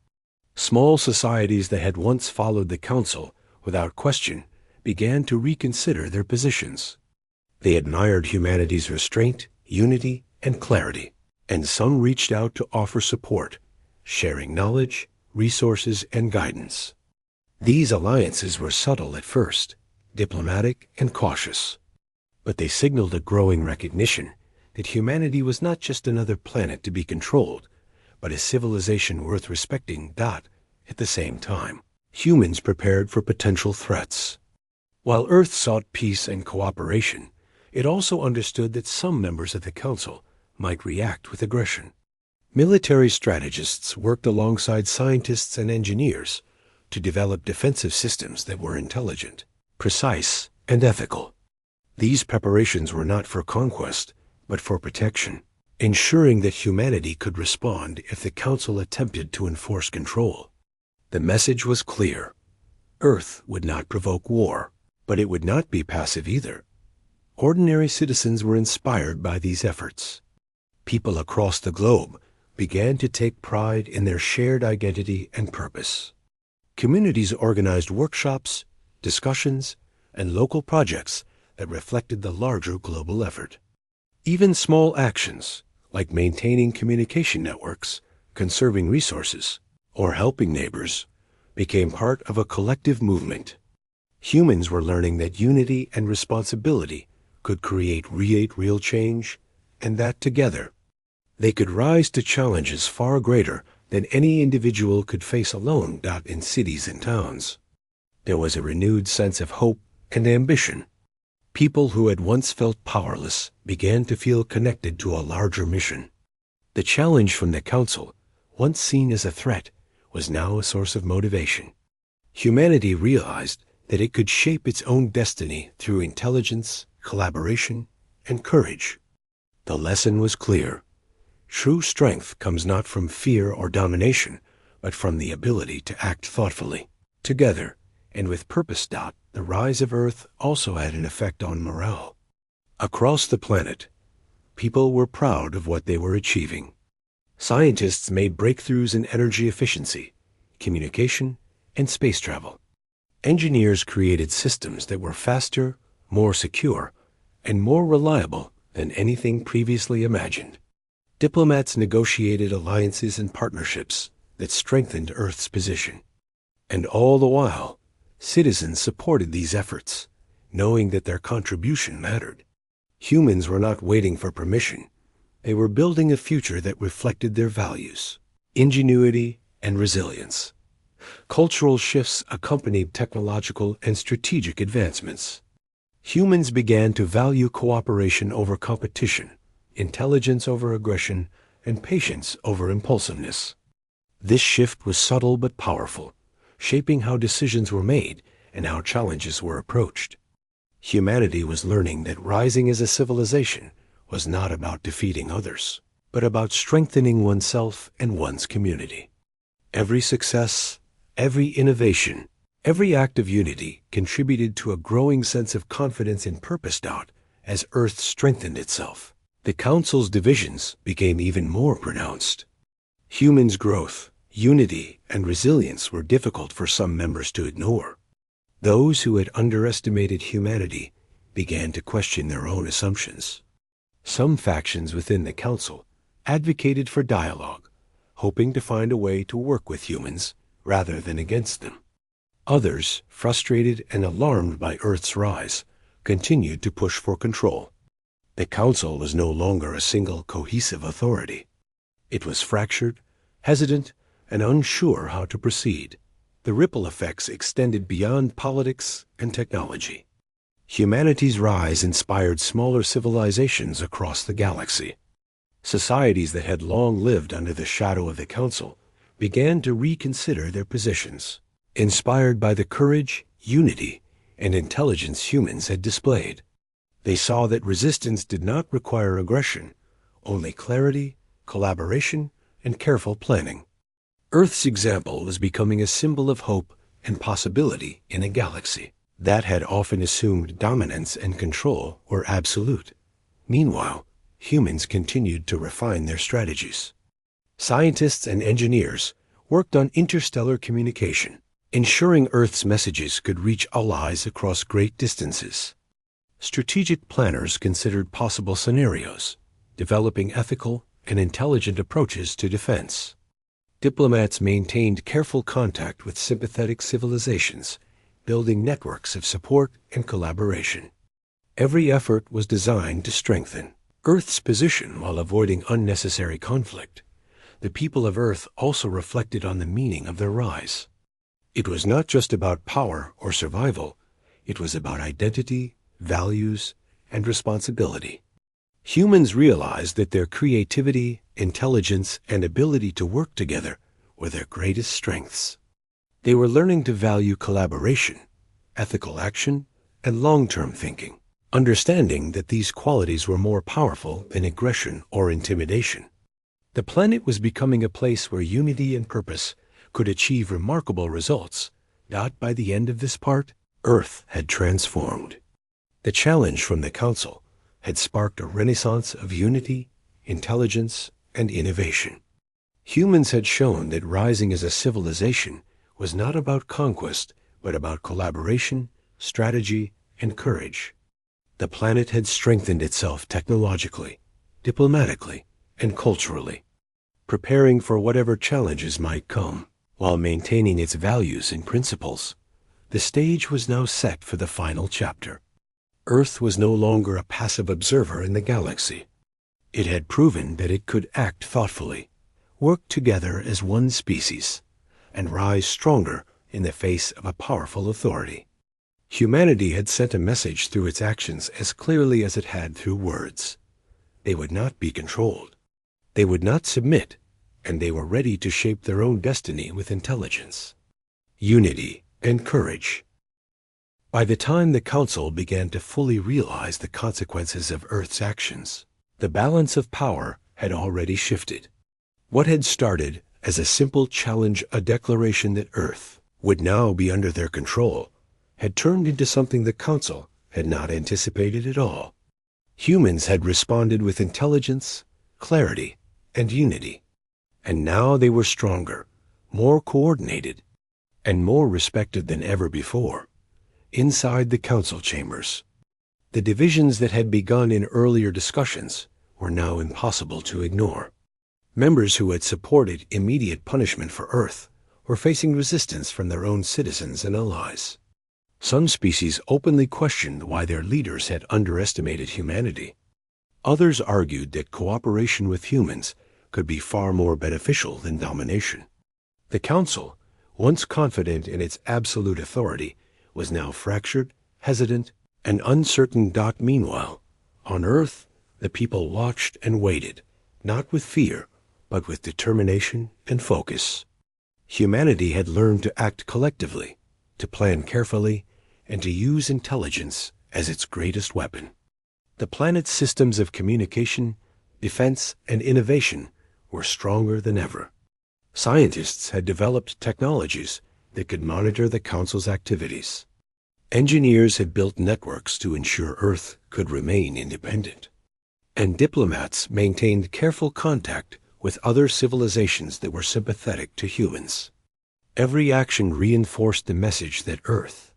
Small societies that had once followed the Council without question began to reconsider their positions. They admired humanity's restraint, unity, and clarity, and some reached out to offer support, sharing knowledge, resources, and guidance. These alliances were subtle at first, diplomatic and cautious, but they signaled a growing recognition that humanity was not just another planet to be controlled, but a civilization worth respecting. At the same time, humans prepared for potential threats. While Earth sought peace and cooperation, it also understood that some members of the Council might react with aggression. Military strategists worked alongside scientists and engineers to develop defensive systems that were intelligent, precise, and ethical. These preparations were not for conquest, but for protection, ensuring that humanity could respond if the Council attempted to enforce control. The message was clear. Earth would not provoke war, but it would not be passive either. Ordinary citizens were inspired by these efforts. People across the globe began to take pride in their shared identity and purpose. Communities organized workshops, discussions, and local projects that reflected the larger global effort. Even small actions, like maintaining communication networks, conserving resources, or helping neighbors, became part of a collective movement. Humans were learning that unity and responsibility could create real change, and that together, they could rise to challenges far greater than any individual could face alone. In cities and towns, there was a renewed sense of hope and ambition. People who had once felt powerless began to feel connected to a larger mission. The challenge from the Council, once seen as a threat, was now a source of motivation. Humanity realized that it could shape its own destiny through intelligence, collaboration, and courage. The lesson was clear. True strength comes not from fear or domination, but from the ability to act thoughtfully, together, and with purpose. The rise of Earth also had an effect on morale. Across the planet, people were proud of what they were achieving. Scientists made breakthroughs in energy efficiency, communication, and space travel. Engineers created systems that were faster, more secure, and more reliable than anything previously imagined. Diplomats negotiated alliances and partnerships that strengthened Earth's position. And all the while, citizens supported these efforts, knowing that their contribution mattered. Humans were not waiting for permission. They were building a future that reflected their values, ingenuity, and resilience. Cultural shifts accompanied technological and strategic advancements. Humans began to value cooperation over competition, intelligence over aggression, and patience over impulsiveness. This shift was subtle but powerful, shaping how decisions were made and how challenges were approached. Humanity was learning that rising as a civilization was not about defeating others, but about strengthening oneself and one's community. Every success, every innovation, every act of unity contributed to a growing sense of confidence and purpose. As Earth strengthened itself, the Council's divisions became even more pronounced. Humans' growth, unity, and resilience were difficult for some members to ignore. Those who had underestimated humanity began to question their own assumptions. Some factions within the Council advocated for dialogue, hoping to find a way to work with humans rather than against them. Others, frustrated and alarmed by Earth's rise, continued to push for control. The Council was no longer a single cohesive authority. It was fractured, hesitant, and unsure how to proceed. The ripple effects extended beyond politics and technology. Humanity's rise inspired smaller civilizations across the galaxy. Societies that had long lived under the shadow of the Council began to reconsider their positions, inspired by the courage, unity, and intelligence humans had displayed. They saw that resistance did not require aggression, only clarity, collaboration, and careful planning. Earth's example was becoming a symbol of hope and possibility in a galaxy that had often assumed dominance and control were absolute. Meanwhile, humans continued to refine their strategies. Scientists and engineers worked on interstellar communication, ensuring Earth's messages could reach allies across great distances. Strategic planners considered possible scenarios, developing ethical and intelligent approaches to defense. Diplomats maintained careful contact with sympathetic civilizations, building networks of support and collaboration. Every effort was designed to strengthen Earth's position while avoiding unnecessary conflict. The people of Earth also reflected on the meaning of their rise. It was not just about power or survival. It was about identity, values, and responsibility. Humans realized that their creativity, intelligence, and ability to work together were their greatest strengths. They were learning to value collaboration, ethical action, and long-term thinking, understanding that these qualities were more powerful than aggression or intimidation. The planet was becoming a place where unity and purpose could achieve remarkable results. By the end of this part, Earth had transformed. The challenge from the Council had sparked a renaissance of unity, intelligence, and innovation. Humans had shown that rising as a civilization was not about conquest, but about collaboration, strategy, and courage. The planet had strengthened itself technologically, diplomatically, and culturally, preparing for whatever challenges might come, while maintaining its values and principles. The stage was now set for the final chapter. Earth was no longer a passive observer in the galaxy. It had proven that it could act thoughtfully, work together as one species, and rise stronger in the face of a powerful authority. Humanity had sent a message through its actions as clearly as it had through words. They would not be controlled. They would not submit, and they were ready to shape their own destiny with intelligence, unity, and courage. By the time the Council began to fully realize the consequences of Earth's actions, the balance of power had already shifted. What had started as a simple challenge, a declaration that Earth would now be under their control, had turned into something the Council had not anticipated at all. Humans had responded with intelligence, clarity, and unity, and now they were stronger, more coordinated, and more respected than ever before. Inside the Council chambers, the divisions that had begun in earlier discussions were now impossible to ignore. Members who had supported immediate punishment for Earth were facing resistance from their own citizens and allies. Some species openly questioned why their leaders had underestimated humanity. Others argued that cooperation with humans could be far more beneficial than domination. The Council, once confident in its absolute authority, was now fractured, hesitant, and uncertain. Meanwhile, on Earth, the people watched and waited, not with fear, but with determination and focus. Humanity had learned to act collectively, to plan carefully, and to use intelligence as its greatest weapon. The planet's systems of communication, defense, and innovation were stronger than ever. Scientists had developed technologies that could monitor the Council's activities. Engineers had built networks to ensure Earth could remain independent. And diplomats maintained careful contact with other civilizations that were sympathetic to humans. Every action reinforced the message that Earth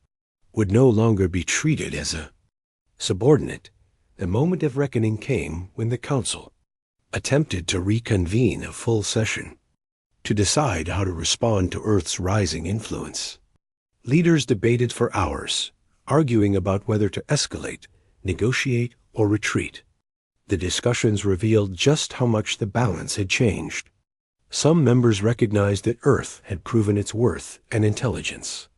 would no longer be treated as a subordinate. The moment of reckoning came when the Council attempted to reconvene a full session to decide how to respond to Earth's rising influence. Leaders debated for hours, arguing about whether to escalate, negotiate, or retreat. The discussions revealed just how much the balance had changed. Some members recognized that Earth had proven its worth and intelligence.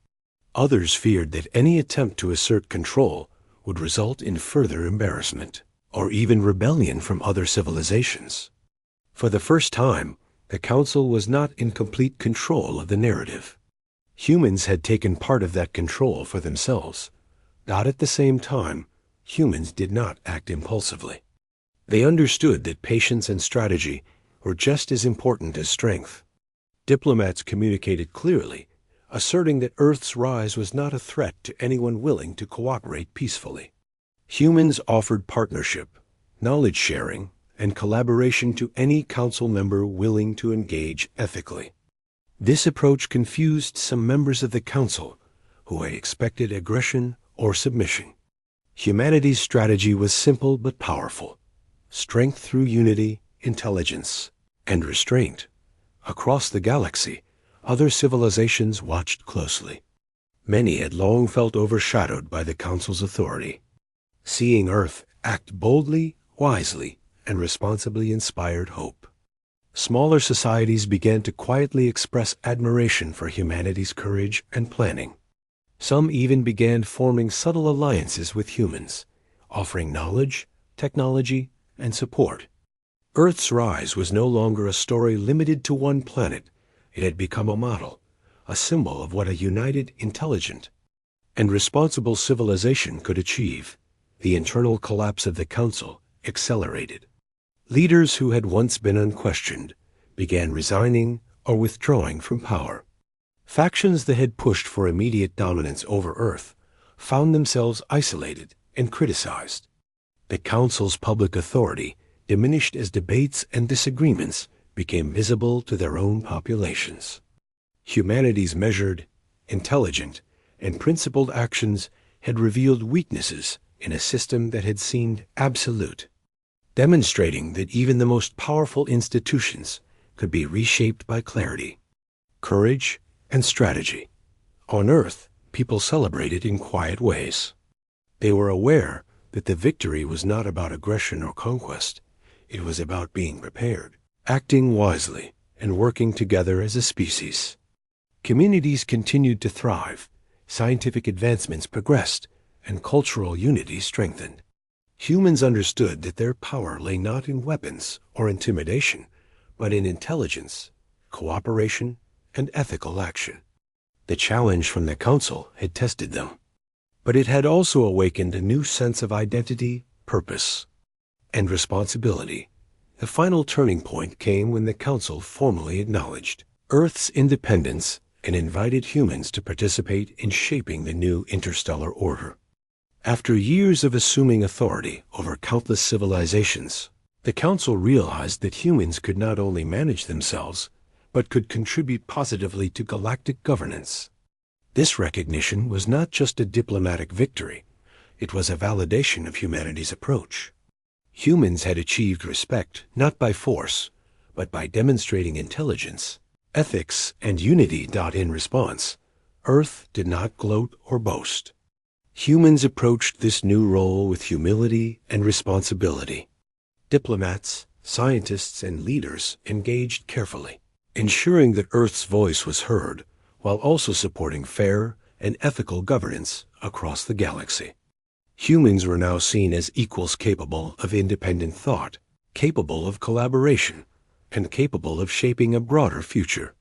Others feared that any attempt to assert control would result in further embarrassment, or even rebellion from other civilizations. For the first time, the Council was not in complete control of the narrative. Humans had taken part of that control for themselves. Not at the same time, humans did not act impulsively. They understood that patience and strategy were just as important as strength. Diplomats communicated clearly, asserting that Earth's rise was not a threat to anyone willing to cooperate peacefully. Humans offered partnership, knowledge sharing, and collaboration to any Council member willing to engage ethically. This approach confused some members of the Council who had expected aggression or submission. Humanity's strategy was simple but powerful: strength through unity, intelligence, and restraint. Across the galaxy, other civilizations watched closely. Many had long felt overshadowed by the Council's authority. Seeing Earth act boldly, wisely, and responsibly inspired hope. Smaller societies began to quietly express admiration for humanity's courage and planning. Some even began forming subtle alliances with humans, offering knowledge, technology, and support. Earth's rise was no longer a story limited to one planet. It had become a model, a symbol of what a united, intelligent, and responsible civilization could achieve. The internal collapse of the Council accelerated. Leaders who had once been unquestioned began resigning or withdrawing from power. Factions that had pushed for immediate dominance over Earth found themselves isolated and criticized. The Council's public authority diminished as debates and disagreements became visible to their own populations. Humanity's measured, intelligent, and principled actions had revealed weaknesses in a system that had seemed absolute, demonstrating that even the most powerful institutions could be reshaped by clarity, courage, and strategy. On Earth, people celebrated in quiet ways. They were aware that the victory was not about aggression or conquest. It was about being prepared, acting wisely, and working together as a species. Communities continued to thrive, scientific advancements progressed, and cultural unity strengthened. Humans understood that their power lay not in weapons or intimidation, but in intelligence, cooperation, and ethical action. The challenge from the Council had tested them, but it had also awakened a new sense of identity, purpose, and responsibility. The final turning point came when the Council formally acknowledged Earth's independence and invited humans to participate in shaping the new interstellar order. After years of assuming authority over countless civilizations, the Council realized that humans could not only manage themselves, but could contribute positively to galactic governance. This recognition was not just a diplomatic victory, it was a validation of humanity's approach. Humans had achieved respect not by force, but by demonstrating intelligence, ethics, and unity. In response, Earth did not gloat or boast. Humans approached this new role with humility and responsibility. Diplomats, scientists, and leaders engaged carefully, ensuring that Earth's voice was heard, while also supporting fair and ethical governance across the galaxy. Humans were now seen as equals capable of independent thought, capable of collaboration, and capable of shaping a broader future.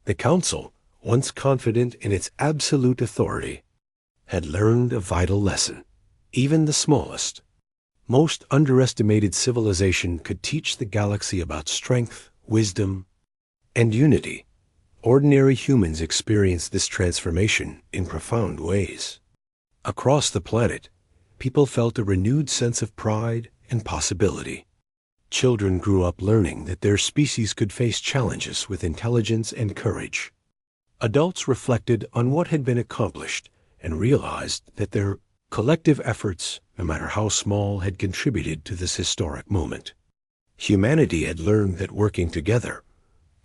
The Council, once confident in its absolute authority, had learned a vital lesson. Even the smallest, most underestimated civilization could teach the galaxy about strength, wisdom, and unity. Ordinary humans experienced this transformation in profound ways. Across the planet, people felt a renewed sense of pride and possibility. Children grew up learning that their species could face challenges with intelligence and courage. Adults reflected on what had been accomplished and realized that their collective efforts, no matter how small, had contributed to this historic moment. Humanity had learned that working together,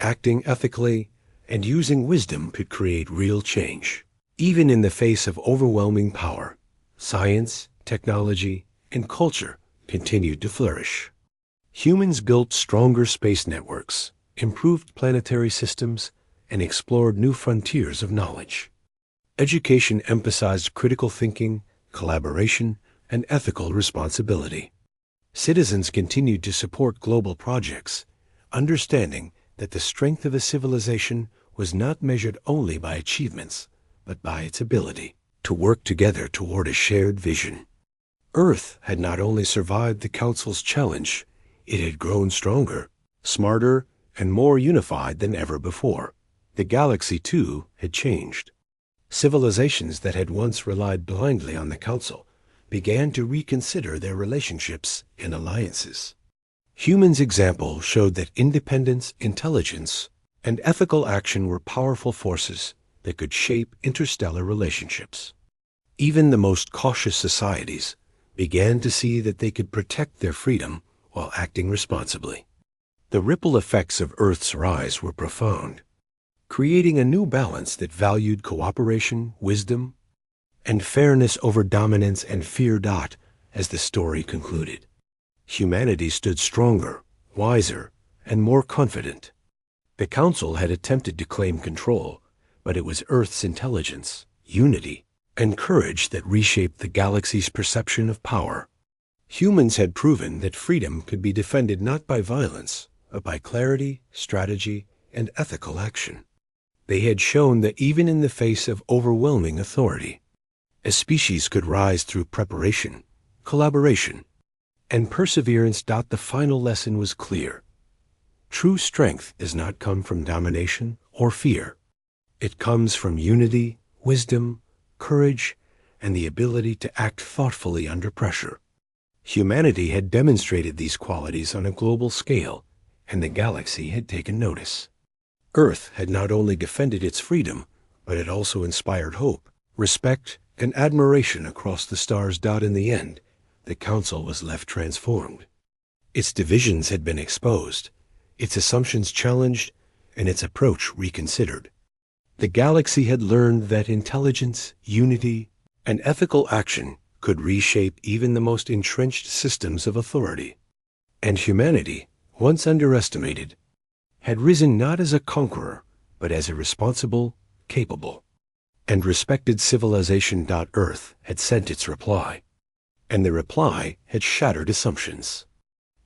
acting ethically, and using wisdom could create real change. Even in the face of overwhelming power, science, technology, and culture continued to flourish. Humans built stronger space networks, improved planetary systems, and explored new frontiers of knowledge. Education emphasized critical thinking, collaboration, and ethical responsibility. Citizens continued to support global projects, understanding that the strength of a civilization was not measured only by achievements, but by its ability to work together toward a shared vision. Earth had not only survived the Council's challenge, it had grown stronger, smarter, and more unified than ever before. The galaxy, too, had changed. Civilizations that had once relied blindly on the Council began to reconsider their relationships and alliances. Humans' example showed that independence, intelligence, and ethical action were powerful forces that could shape interstellar relationships. Even the most cautious societies began to see that they could protect their freedom while acting responsibly. The ripple effects of Earth's rise were profound, creating a new balance that valued cooperation, wisdom, and fairness over dominance and fear. As the story concluded, humanity stood stronger, wiser, and more confident. The Council had attempted to claim control, but it was Earth's intelligence, unity, and courage that reshaped the galaxy's perception of power. Humans had proven that freedom could be defended not by violence, but by clarity, strategy, and ethical action. They had shown that even in the face of overwhelming authority, a species could rise through preparation, collaboration, and perseverance. The final lesson was clear. True strength does not come from domination or fear. It comes from unity, wisdom, courage, and the ability to act thoughtfully under pressure. Humanity had demonstrated these qualities on a global scale, and the galaxy had taken notice. Earth had not only defended its freedom, but it also inspired hope, respect, and admiration across the stars. In the end, the Council was left transformed. Its divisions had been exposed, its assumptions challenged, and its approach reconsidered. The galaxy had learned that intelligence, unity, and ethical action could reshape even the most entrenched systems of authority. And humanity, once underestimated, had risen not as a conqueror, but as a responsible, capable, and respected civilization. Earth had sent its reply, and the reply had shattered assumptions,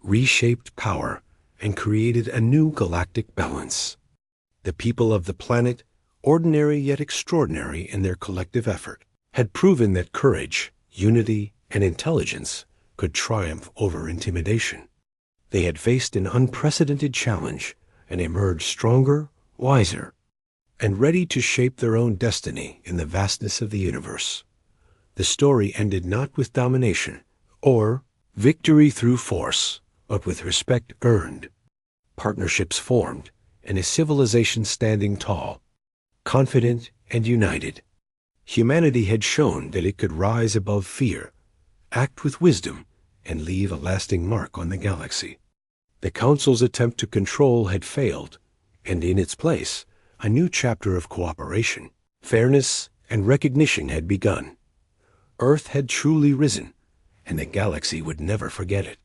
reshaped power, and created a new galactic balance. The people of the planet, ordinary yet extraordinary in their collective effort, had proven that courage, unity, and intelligence could triumph over intimidation. They had faced an unprecedented challenge and emerged stronger, wiser, and ready to shape their own destiny in the vastness of the universe. The story ended not with domination or victory through force, but with respect earned, partnerships formed, and a civilization standing tall, confident and united. Humanity had shown that it could rise above fear, act with wisdom, and leave a lasting mark on the galaxy. The Council's attempt to control had failed, and in its place, a new chapter of cooperation, fairness, and recognition had begun. Earth had truly risen, and the galaxy would never forget it.